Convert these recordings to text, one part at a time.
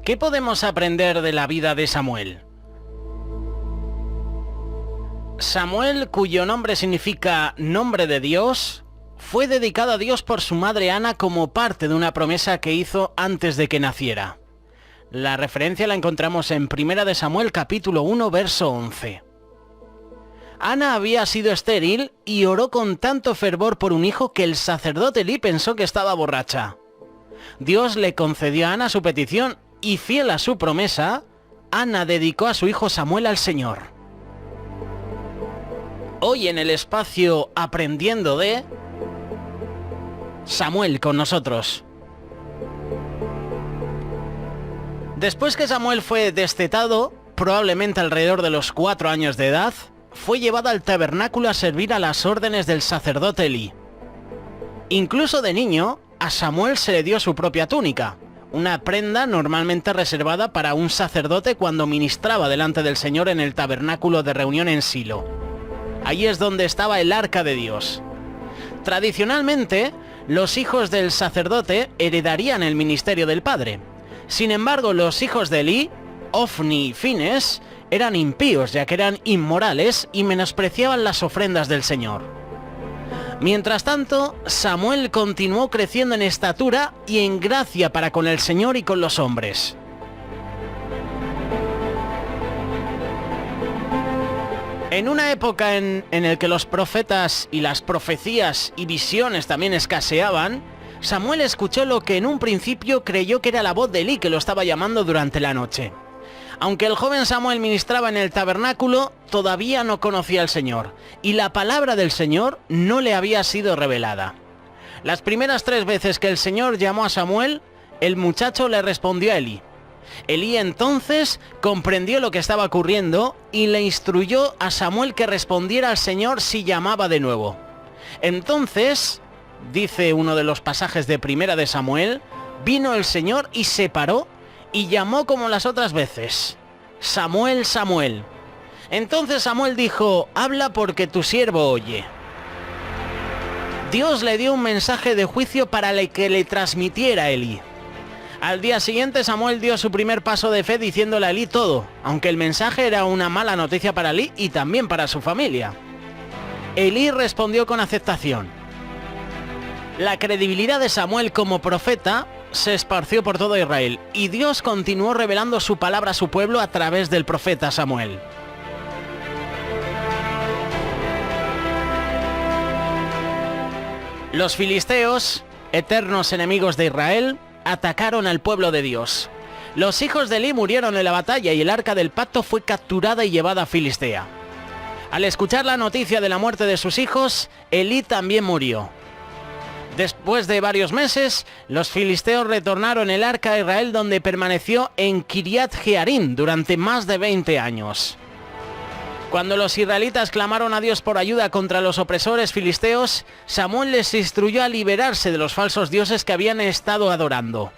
¿Qué podemos aprender de la vida de Samuel? Samuel, cuyo nombre significa nombre de Dios, fue dedicado a Dios por su madre Ana como parte de una promesa que hizo antes de que naciera. La referencia la encontramos en 1 de Samuel capítulo 1 verso 11. Ana había sido estéril y oró con tanto fervor por un hijo que el sacerdote Elí pensó que estaba borracha. Dios le concedió a Ana su petición y, fiel a su promesa, Ana dedicó a su hijo Samuel al Señor. Hoy en el espacio Aprendiendo de Samuel con nosotros. Después que Samuel fue destetado, probablemente alrededor de los 4 años de edad, fue llevado al tabernáculo a servir a las órdenes del sacerdote Elí. Incluso de niño, a Samuel se le dio su propia túnica, una prenda normalmente reservada para un sacerdote cuando ministraba delante del Señor en el tabernáculo de reunión en Silo. Allí es donde estaba el arca de Dios. Tradicionalmente, los hijos del sacerdote heredarían el ministerio del padre. Sin embargo, los hijos de Elí, Ofni y Fines, eran impíos, ya que eran inmorales y menospreciaban las ofrendas del Señor. Mientras tanto, Samuel continuó creciendo en estatura y en gracia para con el Señor y con los hombres. En una época en la que los profetas y las profecías y visiones también escaseaban, Samuel escuchó lo que en un principio creyó que era la voz de Elí que lo estaba llamando durante la noche. Aunque el joven Samuel ministraba en el tabernáculo, todavía no conocía al Señor, y la palabra del Señor no le había sido revelada. Las primeras 3 veces que el Señor llamó a Samuel, el muchacho le respondió a Elí. Elí entonces comprendió lo que estaba ocurriendo y le instruyó a Samuel que respondiera al Señor si llamaba de nuevo. Entonces, dice uno de los pasajes de 1 de Samuel, vino el Señor y se paró y llamó como las otras veces: Samuel, Samuel. Entonces Samuel dijo: habla porque tu siervo oye. Dios le dio un mensaje de juicio para que le transmitiera a Elí. Al día siguiente Samuel dio su primer paso de fe diciéndole a Elí todo, aunque el mensaje era una mala noticia para Elí y también para su familia. Elí respondió con aceptación. La credibilidad de Samuel como profeta se esparció por todo Israel y Dios continuó revelando su palabra a su pueblo a través del profeta Samuel. Los filisteos, eternos enemigos de Israel, atacaron al pueblo de Dios. Los hijos de Elí murieron en la batalla y el arca del pacto fue capturada y llevada a Filistea. Al escuchar la noticia de la muerte de sus hijos, Elí también murió. Después de varios meses, los filisteos retornaron el arca a Israel, donde permaneció en Kiriat Jearim durante más de 20 años. Cuando los israelitas clamaron a Dios por ayuda contra los opresores filisteos, Samuel les instruyó a liberarse de los falsos dioses que habían estado adorando.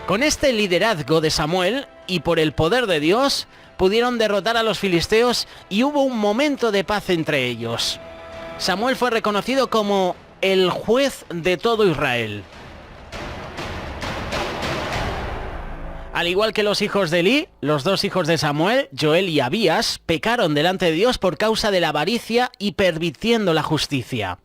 Con este liderazgo de Samuel, y por el poder de Dios, pudieron derrotar a los filisteos y hubo un momento de paz entre ellos. Samuel fue reconocido como el juez de todo Israel. Al igual que los hijos de Elí, los 2 hijos de Samuel, Joel y Abías, pecaron delante de Dios por causa de la avaricia y pervirtiendo la justicia.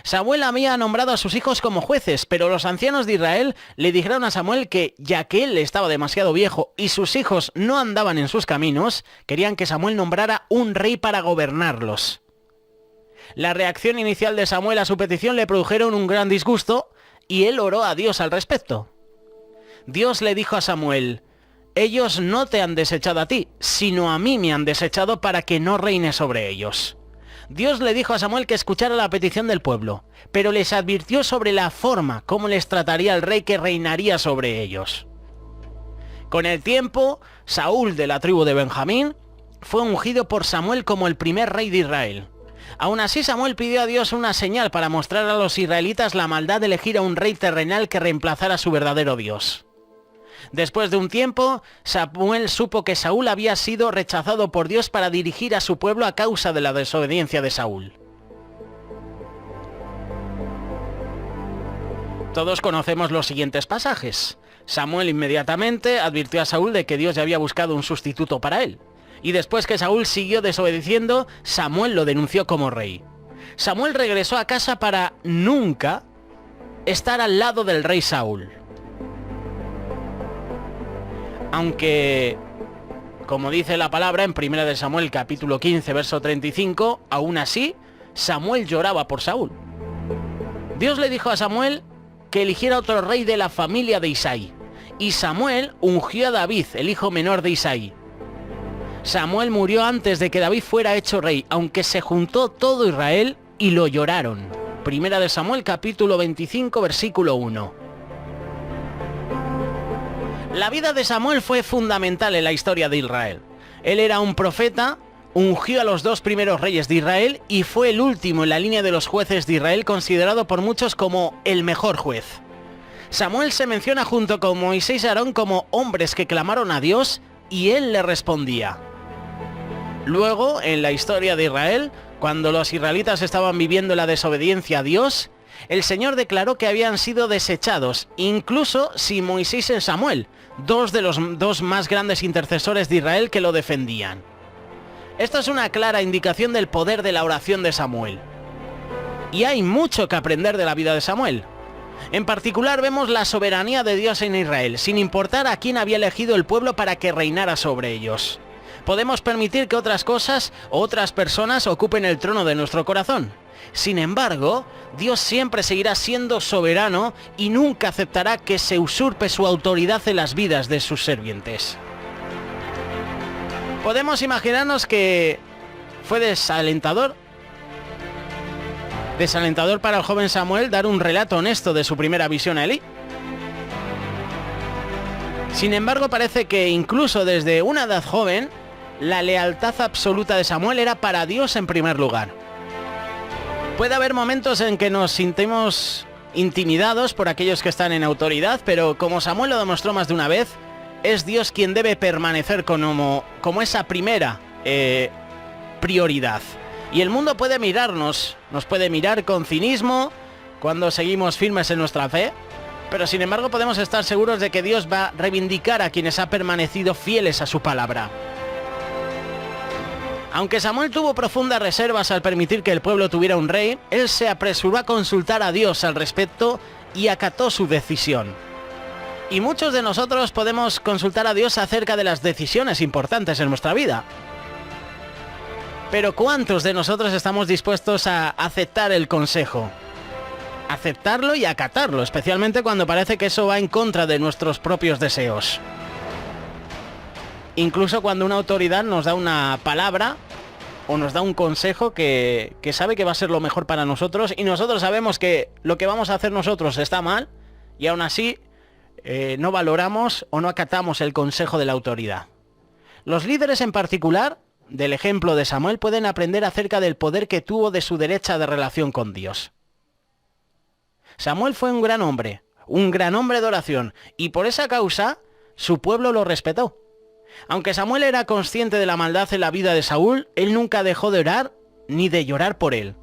Samuel había nombrado a sus hijos como jueces, pero los ancianos de Israel le dijeron a Samuel que, ya que él estaba demasiado viejo y sus hijos no andaban en sus caminos, querían que Samuel nombrara un rey para gobernarlos. La reacción inicial de Samuel a su petición le produjeron un gran disgusto y él oró a Dios al respecto. Dios le dijo a Samuel: ellos no te han desechado a ti, sino a mí me han desechado para que no reine sobre ellos. Dios le dijo a Samuel que escuchara la petición del pueblo, pero les advirtió sobre la forma cómo les trataría el rey que reinaría sobre ellos. Con el tiempo, Saúl de la tribu de Benjamín fue ungido por Samuel como el primer rey de Israel. Aún así, Samuel pidió a Dios una señal para mostrar a los israelitas la maldad de elegir a un rey terrenal que reemplazara a su verdadero Dios. Después de un tiempo, Samuel supo que Saúl había sido rechazado por Dios para dirigir a su pueblo a causa de la desobediencia de Saúl. Todos conocemos los siguientes pasajes. Samuel inmediatamente advirtió a Saúl de que Dios ya había buscado un sustituto para él. Y después que Saúl siguió desobedeciendo, Samuel lo denunció como rey. Samuel regresó a casa para nunca estar al lado del rey Saúl. Aunque, como dice la palabra en 1 de Samuel capítulo 15, verso 35, aún así, Samuel lloraba por Saúl. Dios le dijo a Samuel que eligiera otro rey de la familia de Isaí. Y Samuel ungió a David, el hijo menor de Isaí. Samuel murió antes de que David fuera hecho rey, aunque se juntó todo Israel y lo lloraron. 1 de Samuel capítulo 25, versículo 1. La vida de Samuel fue fundamental en la historia de Israel. Él era un profeta, ungió a los 2 primeros reyes de Israel y fue el último en la línea de los jueces de Israel, considerado por muchos como el mejor juez. Samuel se menciona junto con Moisés y Aarón como hombres que clamaron a Dios y él le respondía. Luego, en la historia de Israel, cuando los israelitas estaban viviendo la desobediencia a Dios, el Señor declaró que habían sido desechados, incluso sin Moisés y Samuel, 2 de los 2 más grandes intercesores de Israel que lo defendían. Esto es una clara indicación del poder de la oración de Samuel. Y hay mucho que aprender de la vida de Samuel. En particular vemos la soberanía de Dios en Israel, sin importar a quién había elegido el pueblo para que reinara sobre ellos. Podemos permitir que otras cosas o otras personas ocupen el trono de nuestro corazón. Sin embargo, Dios siempre seguirá siendo soberano y nunca aceptará que se usurpe su autoridad en las vidas de sus sirvientes. Podemos imaginarnos que fue desalentador para el joven Samuel dar un relato honesto de su primera visión a Elí. Sin embargo, parece que incluso desde una edad joven, la lealtad absoluta de Samuel era para Dios en primer lugar. Puede haber momentos en que nos sintamos intimidados por aquellos que están en autoridad, pero como Samuel lo demostró más de una vez, es Dios quien debe permanecer como esa primera prioridad. Y el mundo puede nos puede mirar con cinismo cuando seguimos firmes en nuestra fe, pero sin embargo podemos estar seguros de que Dios va a reivindicar a quienes han permanecido fieles a su palabra. Aunque Samuel tuvo profundas reservas al permitir que el pueblo tuviera un rey, él se apresuró a consultar a Dios al respecto y acató su decisión. Y muchos de nosotros podemos consultar a Dios acerca de las decisiones importantes en nuestra vida. Pero ¿cuántos de nosotros estamos dispuestos a aceptar el consejo? Aceptarlo y acatarlo, especialmente cuando parece que eso va en contra de nuestros propios deseos. Incluso cuando una autoridad nos da una palabra o nos da un consejo que sabe que va a ser lo mejor para nosotros y nosotros sabemos que lo que vamos a hacer nosotros está mal y aún así no valoramos o no acatamos el consejo de la autoridad. Los líderes en particular, del ejemplo de Samuel, pueden aprender acerca del poder que tuvo de su derecha de relación con Dios. Samuel fue un gran hombre de oración, y por esa causa su pueblo lo respetó. Aunque Samuel era consciente de la maldad en la vida de Saúl, él nunca dejó de orar ni de llorar por él.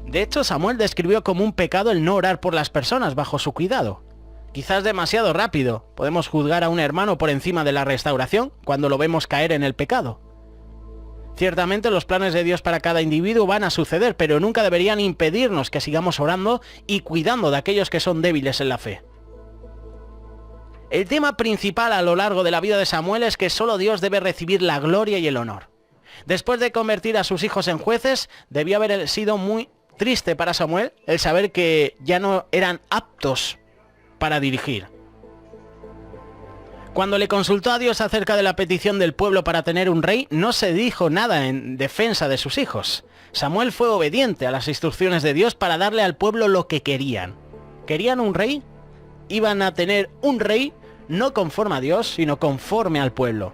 De hecho, Samuel describió como un pecado el no orar por las personas bajo su cuidado. Quizás demasiado rápido. Podemos juzgar a un hermano por encima de la restauración cuando lo vemos caer en el pecado. Ciertamente los planes de Dios para cada individuo van a suceder, pero nunca deberían impedirnos que sigamos orando y cuidando de aquellos que son débiles en la fe. El tema principal a lo largo de la vida de Samuel es que solo Dios debe recibir la gloria y el honor. Después de convertir a sus hijos en jueces, debió haber sido muy triste para Samuel el saber que ya no eran aptos para dirigir. Cuando le consultó a Dios acerca de la petición del pueblo para tener un rey, no se dijo nada en defensa de sus hijos. Samuel fue obediente a las instrucciones de Dios para darle al pueblo lo que querían. ¿Querían un rey? Iban a tener un rey no conforme a Dios, sino conforme al pueblo.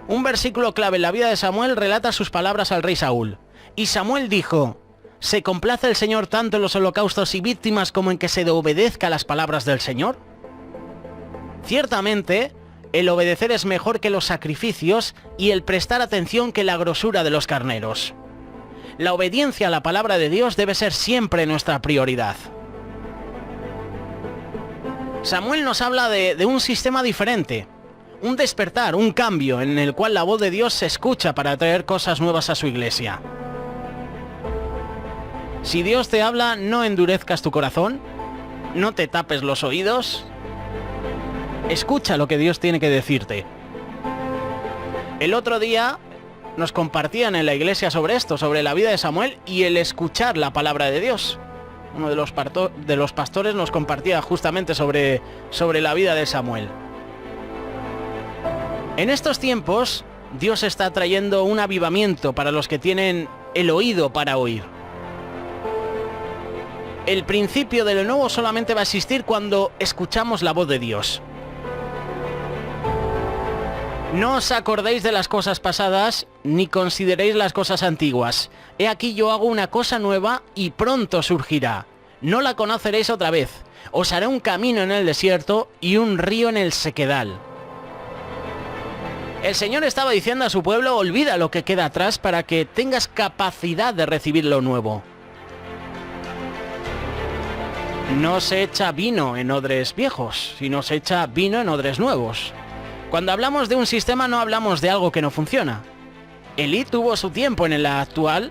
Un versículo clave en la vida de Samuel relata sus palabras al rey Saúl. Y Samuel dijo: ¿se complace el Señor tanto en los holocaustos y víctimas como en que se obedezca a las palabras del Señor? Ciertamente, el obedecer es mejor que los sacrificios y el prestar atención que la grosura de los carneros. La obediencia a la palabra de Dios debe ser siempre nuestra prioridad. Samuel nos habla de un sistema diferente, un despertar, un cambio en el cual la voz de Dios se escucha para traer cosas nuevas a su iglesia. Si Dios te habla, no endurezcas tu corazón, no te tapes los oídos, escucha lo que Dios tiene que decirte. El otro día nos compartían en la iglesia sobre esto, sobre la vida de Samuel y el escuchar la palabra de Dios. Uno de los pastores nos compartía justamente sobre la vida de Samuel. En estos tiempos, Dios está trayendo un avivamiento para los que tienen el oído para oír. El principio de lo nuevo solamente va a existir cuando escuchamos la voz de Dios. No os acordéis de las cosas pasadas, ni consideréis las cosas antiguas. He aquí yo hago una cosa nueva y pronto surgirá. No la conoceréis otra vez. Os haré un camino en el desierto y un río en el sequedal. El Señor estaba diciendo a su pueblo, olvida lo que queda atrás para que tengas capacidad de recibir lo nuevo. No se echa vino en odres viejos, sino se echa vino en odres nuevos. Cuando hablamos de un sistema no hablamos de algo que no funciona. Elí tuvo su tiempo en el actual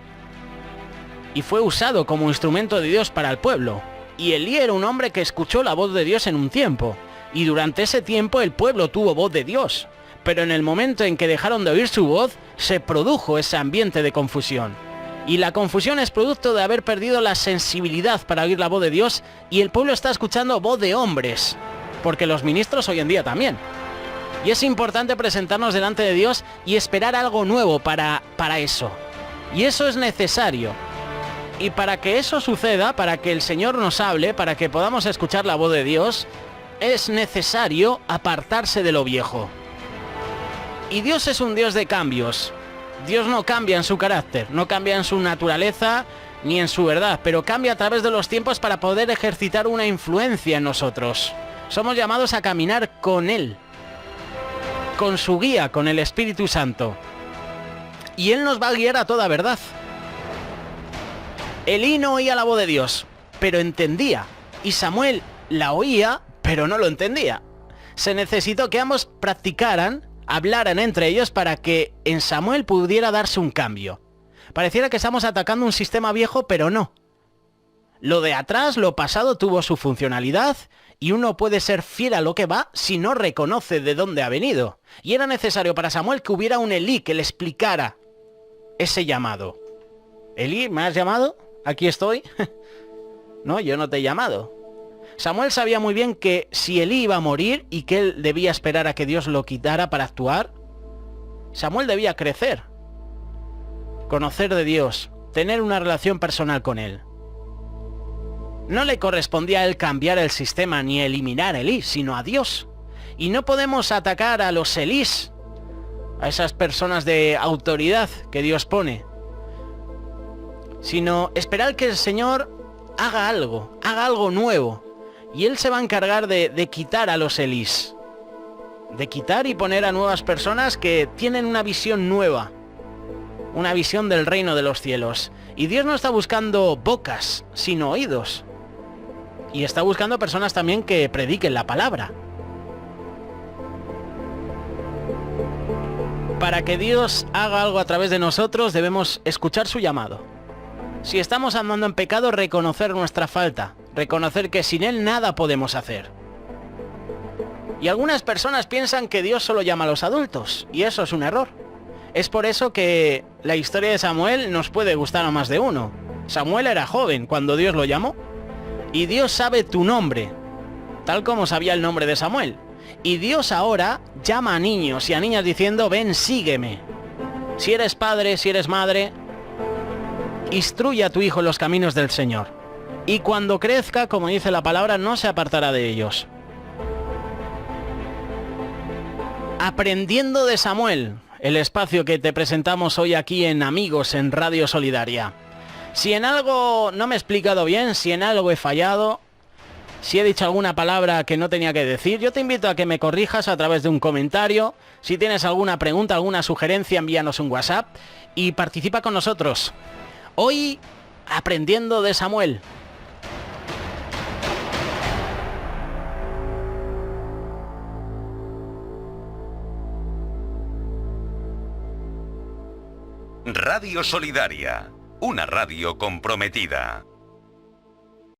y fue usado como instrumento de Dios para el pueblo. Y Elí era un hombre que escuchó la voz de Dios en un tiempo. Y durante ese tiempo el pueblo tuvo voz de Dios. Pero en el momento en que dejaron de oír su voz, se produjo ese ambiente de confusión. Y la confusión es producto de haber perdido la sensibilidad para oír la voz de Dios y el pueblo está escuchando voz de hombres, porque los ministros hoy en día también. Y es importante presentarnos delante de Dios y esperar algo nuevo para eso. Y eso es necesario. Y para que eso suceda, para que el Señor nos hable, para que podamos escuchar la voz de Dios, es necesario apartarse de lo viejo. Y Dios es un Dios de cambios. Dios no cambia en su carácter, no cambia en su naturaleza ni en su verdad, pero cambia a través de los tiempos para poder ejercitar una influencia en nosotros. Somos llamados a caminar con Él, con su guía, con el Espíritu Santo. Y Él nos va a guiar a toda verdad. Elí no oía la voz de Dios, pero entendía. Y Samuel la oía, pero no lo entendía. Se necesitó que ambos practicaran, hablaran entre ellos para que en Samuel pudiera darse un cambio. Pareciera que estamos atacando un sistema viejo, pero no. Lo de atrás, lo pasado, tuvo su funcionalidad y uno puede ser fiel a lo que va si no reconoce de dónde ha venido. Y era necesario para Samuel que hubiera un Elí que le explicara ese llamado. Elí, ¿me has llamado? Aquí estoy. No, yo no te he llamado. Samuel sabía muy bien que si Elí iba a morir y que él debía esperar a que Dios lo quitara para actuar, Samuel debía crecer, conocer de Dios, tener una relación personal con Él. No le correspondía a él cambiar el sistema ni eliminar a Elí, sino a Dios. Y no podemos atacar a los Elís, a esas personas de autoridad que Dios pone, sino esperar que el Señor haga algo nuevo. Y Él se va a encargar de quitar a los Elís, de quitar y poner a nuevas personas que tienen una visión nueva, una visión del reino de los cielos. Y Dios no está buscando bocas, sino oídos. Y está buscando personas también que prediquen la palabra. Para que Dios haga algo a través de nosotros, debemos escuchar su llamado. Si estamos andando en pecado, reconocer nuestra falta, reconocer que sin Él nada podemos hacer. Y algunas personas piensan que Dios solo llama a los adultos, y eso es un error. Es por eso que la historia de Samuel nos puede gustar a más de uno. Samuel era joven cuando Dios lo llamó, y Dios sabe tu nombre, tal como sabía el nombre de Samuel. Y Dios ahora llama a niños y a niñas diciendo, ven, sígueme. Si eres padre, si eres madre, instruye a tu hijo en los caminos del Señor. Y cuando crezca, como dice la palabra, no se apartará de ellos. Aprendiendo de Samuel, el espacio que te presentamos hoy aquí en Amigos en Radio Solidaria. Si en algo no me he explicado bien, si en algo he fallado, si he dicho alguna palabra que no tenía que decir, yo te invito a que me corrijas a través de un comentario. Si tienes alguna pregunta, alguna sugerencia, envíanos un WhatsApp y participa con nosotros. Hoy, aprendiendo de Samuel. Radio Solidaria, una radio comprometida.